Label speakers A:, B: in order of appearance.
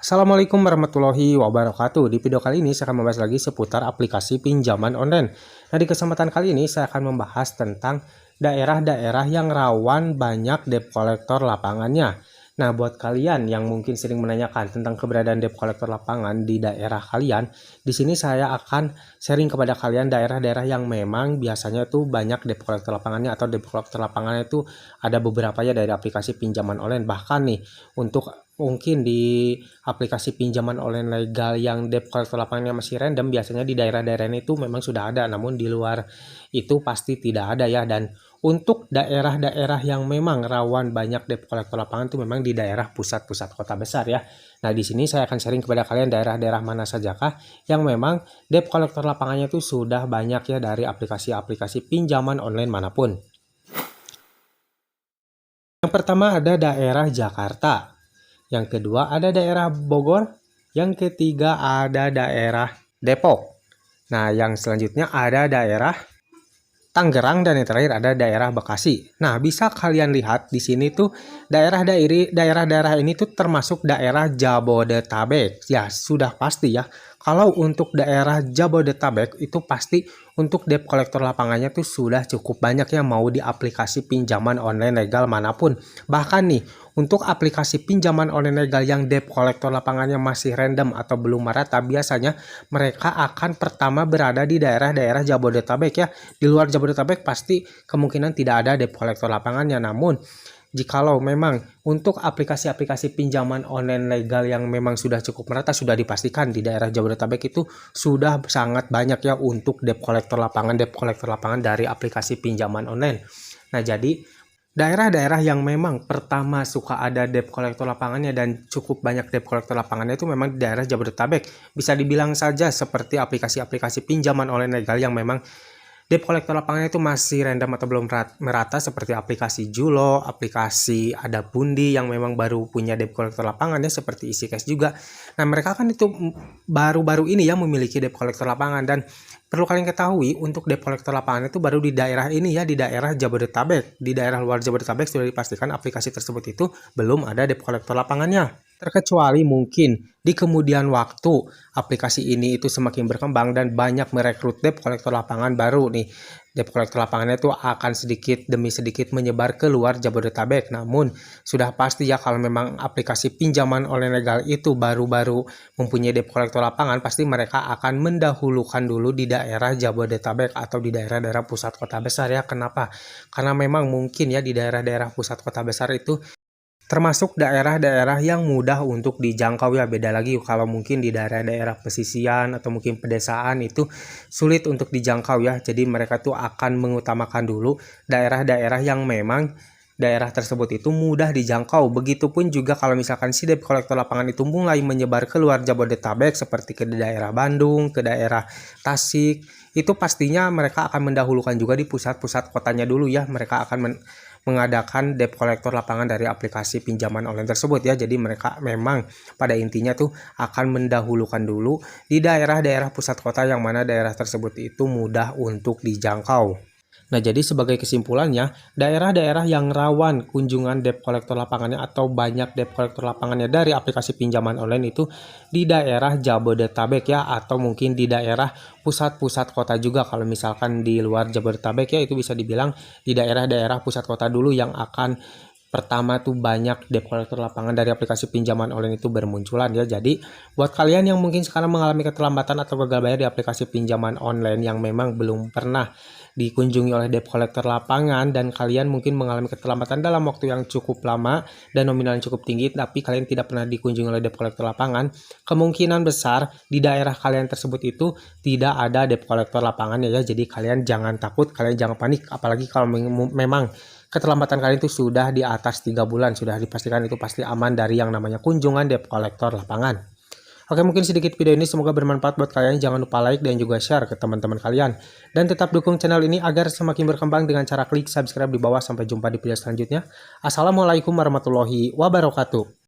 A: Assalamualaikum warahmatullahi wabarakatuh. Di video kali ini saya akan membahas lagi seputar aplikasi pinjaman online. Nah, di kesempatan kali ini saya akan membahas tentang daerah-daerah yang rawan banyak debt collector lapangannya. Nah, buat kalian yang mungkin sering menanyakan tentang keberadaan debt collector lapangan di daerah kalian, di sini saya akan sharing kepada kalian daerah-daerah yang memang biasanya tuh banyak debt collector lapangannya, atau debt collector lapangannya itu ada beberapa ya dari aplikasi pinjaman online. Bahkan nih, untuk mungkin di aplikasi pinjaman online legal yang debt collector lapangannya masih random, biasanya di daerah-daerah ini itu memang sudah ada, namun di luar itu pasti tidak ada ya. Dan untuk daerah-daerah yang memang rawan banyak debt collector lapangan itu memang di daerah pusat-pusat kota besar ya. Nah, di sini saya akan sharing kepada kalian daerah-daerah mana sajakah yang memang debt collector lapangannya itu sudah banyak ya dari aplikasi-aplikasi pinjaman online manapun. Yang pertama ada daerah Jakarta. Yang kedua ada daerah Bogor. Yang ketiga ada daerah Depok. Nah, yang selanjutnya ada daerah Tangerang, dan yang terakhir ada daerah Bekasi. Nah, bisa kalian lihat di sini tuh daerah-daerah ini tuh termasuk daerah Jabodetabek. Ya, sudah pasti ya. Kalau untuk daerah Jabodetabek itu pasti untuk debt collector lapangannya tuh sudah cukup banyak ya, mau di aplikasi pinjaman online legal manapun. Bahkan nih, untuk aplikasi pinjaman online legal yang debt collector lapangannya masih random atau belum merata, biasanya mereka akan pertama berada di daerah-daerah Jabodetabek ya. Di luar Jabodetabek pasti kemungkinan tidak ada debt collector lapangannya. Namun jikalau memang untuk aplikasi-aplikasi pinjaman online legal yang memang sudah cukup merata, sudah dipastikan di daerah Jabodetabek itu sudah sangat banyak ya untuk debt collector lapangan dari aplikasi pinjaman online. Nah, jadi daerah-daerah yang memang pertama suka ada debt collector lapangannya dan cukup banyak debt collector lapangannya itu memang di daerah Jabodetabek. Bisa dibilang saja seperti aplikasi-aplikasi pinjaman online legal yang memang debt collector lapangannya itu masih random atau belum merata, seperti aplikasi Julo, aplikasi ada Pundi yang memang baru punya debt collector lapangannya, seperti EasyCash juga. Nah, mereka kan itu baru-baru ini yang memiliki debt collector lapangan, dan perlu kalian ketahui untuk debt collector lapangan itu baru di daerah ini ya, di daerah Jabodetabek. Di daerah luar Jabodetabek sudah dipastikan aplikasi tersebut itu belum ada debt collector lapangannya. Terkecuali mungkin di kemudian waktu aplikasi ini itu semakin berkembang dan banyak merekrut debt collector lapangan baru nih. Debt collector lapangannya itu akan sedikit demi sedikit menyebar ke luar Jabodetabek. Namun sudah pasti ya, kalau memang aplikasi pinjaman online legal itu baru-baru mempunyai debt collector lapangan, pasti mereka akan mendahulukan dulu di daerah Jabodetabek atau di daerah-daerah pusat kota besar ya. Kenapa? Karena memang mungkin ya di daerah-daerah pusat kota besar itu termasuk daerah-daerah yang mudah untuk dijangkau ya. Beda lagi kalau mungkin di daerah-daerah pesisian atau mungkin pedesaan itu sulit untuk dijangkau ya. Jadi mereka tuh akan mengutamakan dulu daerah-daerah yang memang daerah tersebut itu mudah dijangkau. Begitupun juga kalau misalkan si debt collector lapangan itu mulai menyebar keluar Jabodetabek seperti ke daerah Bandung, ke daerah Tasik, itu pastinya mereka akan mendahulukan juga di pusat-pusat kotanya dulu ya. Mereka akan mengadakan debt collector lapangan dari aplikasi pinjaman online tersebut ya. Jadi mereka memang pada intinya tuh akan mendahulukan dulu di daerah-daerah pusat kota yang mana daerah tersebut itu mudah untuk dijangkau. Nah, jadi sebagai kesimpulannya, daerah-daerah yang rawan kunjungan debt collector lapangannya atau banyak debt collector lapangannya dari aplikasi pinjaman online itu di daerah Jabodetabek ya, atau mungkin di daerah pusat-pusat kota juga. Kalau misalkan di luar Jabodetabek ya, itu bisa dibilang di daerah-daerah pusat kota dulu yang akan pertama tuh banyak debt collector lapangan dari aplikasi pinjaman online itu bermunculan ya. Jadi buat kalian yang mungkin sekarang mengalami keterlambatan atau gagal bayar di aplikasi pinjaman online yang memang belum pernah dikunjungi oleh debt collector lapangan, dan kalian mungkin mengalami keterlambatan dalam waktu yang cukup lama dan nominal yang cukup tinggi, tapi kalian tidak pernah dikunjungi oleh debt collector lapangan, kemungkinan besar di daerah kalian tersebut itu tidak ada debt collector lapangan ya. Jadi kalian jangan takut, kalian jangan panik, apalagi kalau memang keterlambatan kalian itu sudah di atas 3 bulan, sudah dipastikan itu pasti aman dari yang namanya kunjungan debt collector lapangan. Oke, mungkin sedikit video ini semoga bermanfaat buat kalian. Jangan lupa like dan juga share ke teman-teman kalian. Dan tetap dukung channel ini agar semakin berkembang dengan cara klik subscribe di bawah. Sampai jumpa di video selanjutnya. Assalamualaikum warahmatullahi wabarakatuh.